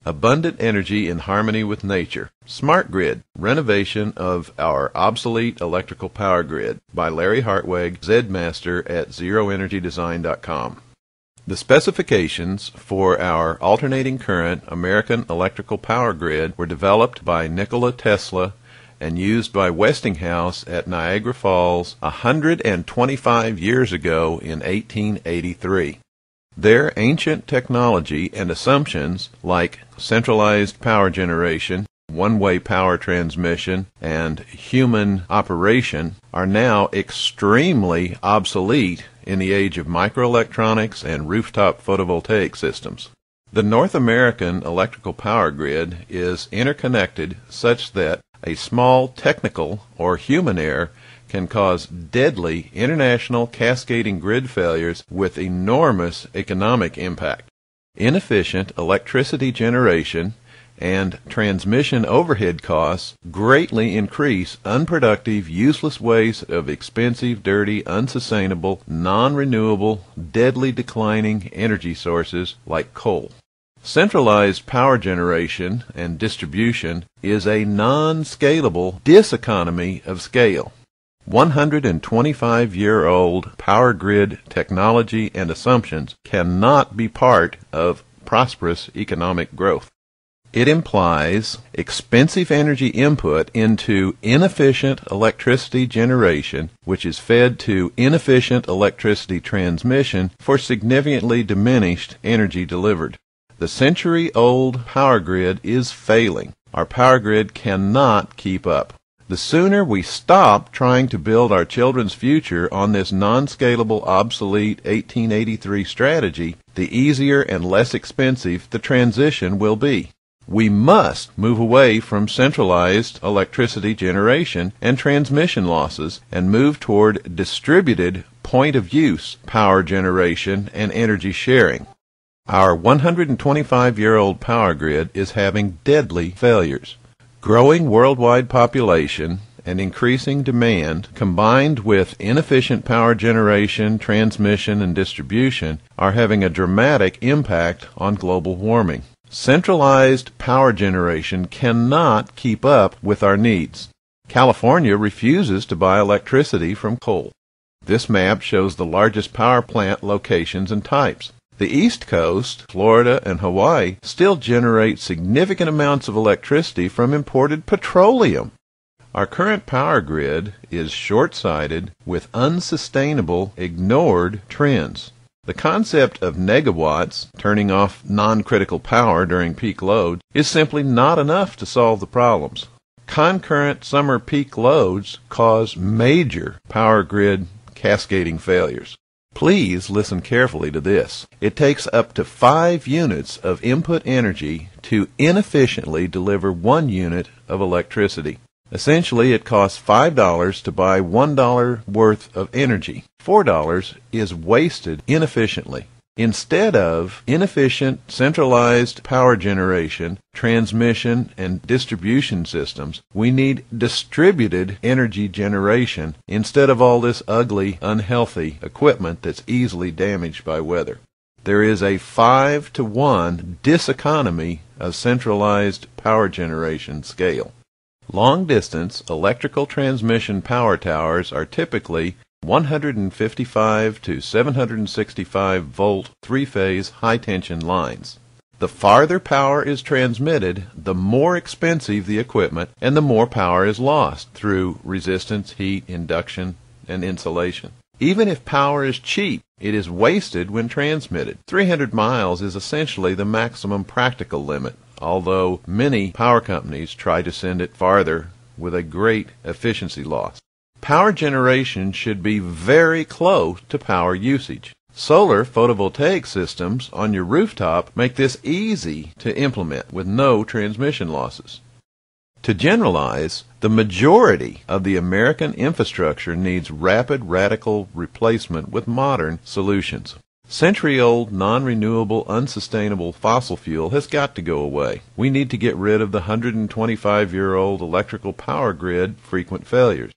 Abundant energy in harmony with nature. Smart Grid, renovation of our obsolete electrical power grid by Larry Hartwig, Zmaster at ZeroEnergyDesign.com. The specifications for our alternating current American electrical power grid were developed by Nikola Tesla and used by Westinghouse at Niagara Falls 125 years ago in 1883. Their ancient technology and assumptions, like centralized power generation, one-way power transmission, and human operation, are now extremely obsolete in the age of microelectronics and rooftop photovoltaic systems. The North American electrical power grid is interconnected such that a small technical or human error can cause deadly international cascading grid failures with enormous economic impact. Inefficient electricity generation and transmission overhead costs greatly increase unproductive, useless waste of expensive, dirty, unsustainable, non-renewable, deadly declining energy sources like coal. Centralized power generation and distribution is a non-scalable diseconomy of scale. 125-year-old power grid technology and assumptions cannot be part of prosperous economic growth. It implies expensive energy input into inefficient electricity generation, which is fed to inefficient electricity transmission for significantly diminished energy delivered. The century-old power grid is failing. Our power grid cannot keep up. The sooner we stop trying to build our children's future on this non-scalable, obsolete 1883 strategy, the easier and less expensive the transition will be. We must move away from centralized electricity generation and transmission losses and move toward distributed point-of-use power generation and energy sharing. Our 125-year-old power grid is having deadly failures. Growing worldwide population and increasing demand, combined with inefficient power generation, transmission, and distribution, are having a dramatic impact on global warming. Centralized power generation cannot keep up with our needs. California refuses to buy electricity from coal. This map shows the largest power plant locations and types. The East Coast, Florida, and Hawaii still generate significant amounts of electricity from imported petroleum. Our current power grid is short-sighted with unsustainable, ignored trends. The concept of negawatts, turning off non-critical power during peak load, is simply not enough to solve the problems. Concurrent summer peak loads cause major power grid cascading failures. Please listen carefully to this. It takes up to 5 units of input energy to inefficiently deliver 1 unit of electricity. Essentially, it costs $5 to buy $1 worth of energy. $4 is wasted inefficiently. Instead of inefficient centralized power generation, transmission, and distribution systems, we need distributed energy generation instead of all this ugly, unhealthy equipment that's easily damaged by weather. There is a 5-to-1 diseconomy of centralized power generation scale. Long-distance electrical transmission power towers are typically 155 to 765 volt three-phase high-tension lines. The farther power is transmitted, the more expensive the equipment and the more power is lost through resistance, heat, induction, and insulation. Even if power is cheap, it is wasted when transmitted. 300 miles is essentially the maximum practical limit, although many power companies try to send it farther with a great efficiency loss. Power generation should be very close to power usage. Solar photovoltaic systems on your rooftop make this easy to implement with no transmission losses. To generalize, the majority of the American infrastructure needs rapid, radical replacement with modern solutions. Century-old, non-renewable, unsustainable fossil fuel has got to go away. We need to get rid of the 125-year-old electrical power grid frequent failures.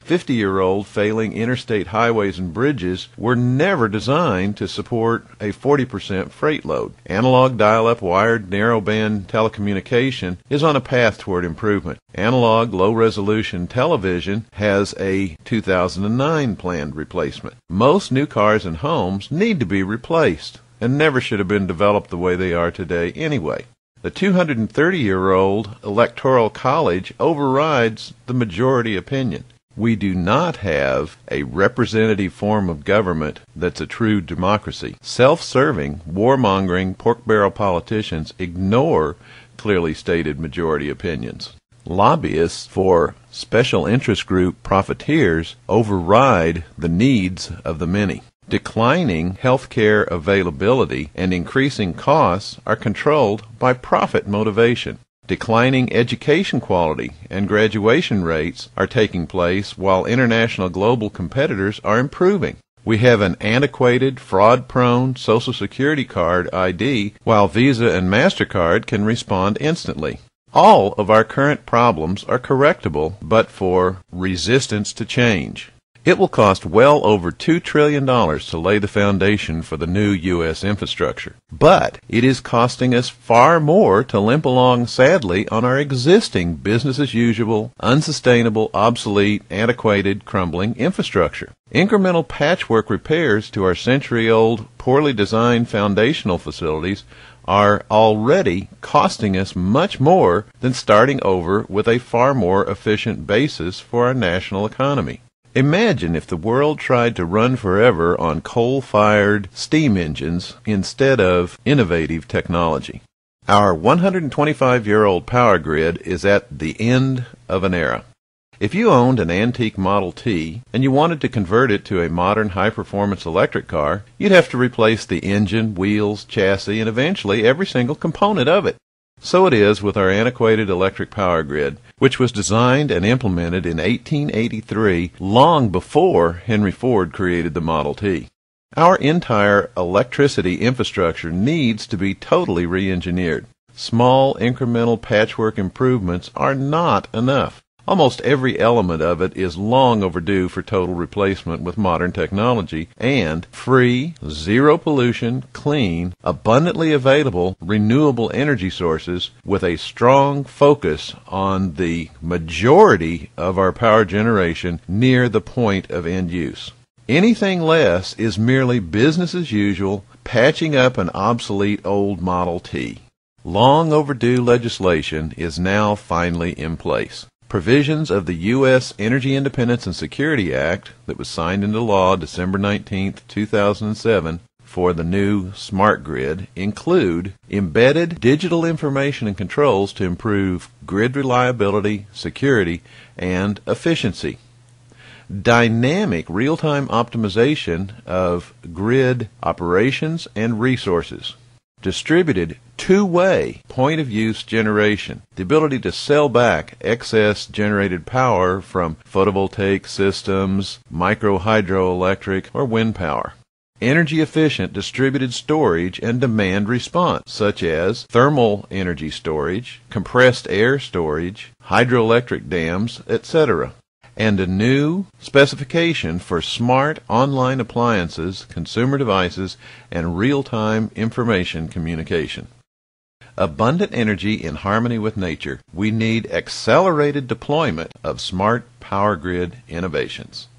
50-year-old failing interstate highways and bridges were never designed to support a 40% freight load. Analog dial-up wired narrowband telecommunication is on a path toward improvement. Analog low-resolution television has a 2009 planned replacement. Most new cars and homes need to be replaced and never should have been developed the way they are today anyway. The 230-year-old Electoral College overrides the majority opinion. We do not have a representative form of government that's a true democracy. Self-serving, warmongering, pork-barrel politicians ignore clearly stated majority opinions. Lobbyists for special interest group profiteers override the needs of the many. Declining health care availability and increasing costs are controlled by profit motivation. Declining education quality and graduation rates are taking place while international global competitors are improving. We have an antiquated, fraud-prone Social Security card ID while Visa and MasterCard can respond instantly. All of our current problems are correctable but for resistance to change. It will cost well over $2 trillion to lay the foundation for the new U.S. infrastructure. But it is costing us far more to limp along sadly on our existing business-as-usual, unsustainable, obsolete, antiquated, crumbling infrastructure. Incremental patchwork repairs to our century-old, poorly designed foundational facilities are already costing us much more than starting over with a far more efficient basis for our national economy. Imagine if the world tried to run forever on coal-fired steam engines instead of innovative technology. Our 125-year-old power grid is at the end of an era. If you owned an antique Model T and you wanted to convert it to a modern high-performance electric car, you'd have to replace the engine, wheels, chassis, and eventually every single component of it. So it is with our antiquated electric power grid, which was designed and implemented in 1883, long before Henry Ford created the Model T. Our entire electricity infrastructure needs to be totally re-engineered. Small incremental patchwork improvements are not enough. Almost every element of it is long overdue for total replacement with modern technology and free, zero pollution, clean, abundantly available, renewable energy sources with a strong focus on the majority of our power generation near the point of end use. Anything less is merely business as usual, patching up an obsolete old Model T. Long overdue legislation is now finally in place. Provisions of the U.S. Energy Independence and Security Act that was signed into law December 19, 2007 for the new smart grid include embedded digital information and controls to improve grid reliability, security, and efficiency. Dynamic real-time optimization of grid operations and resources. Distributed two-way point-of-use generation, the ability to sell back excess generated power from photovoltaic systems, micro-hydroelectric, or wind power. Energy-efficient distributed storage and demand response, such as thermal energy storage, compressed air storage, hydroelectric dams, etc. And a new specification for smart online appliances, consumer devices, and real-time information communication. Abundant energy in harmony with nature, we need accelerated deployment of smart power grid innovations.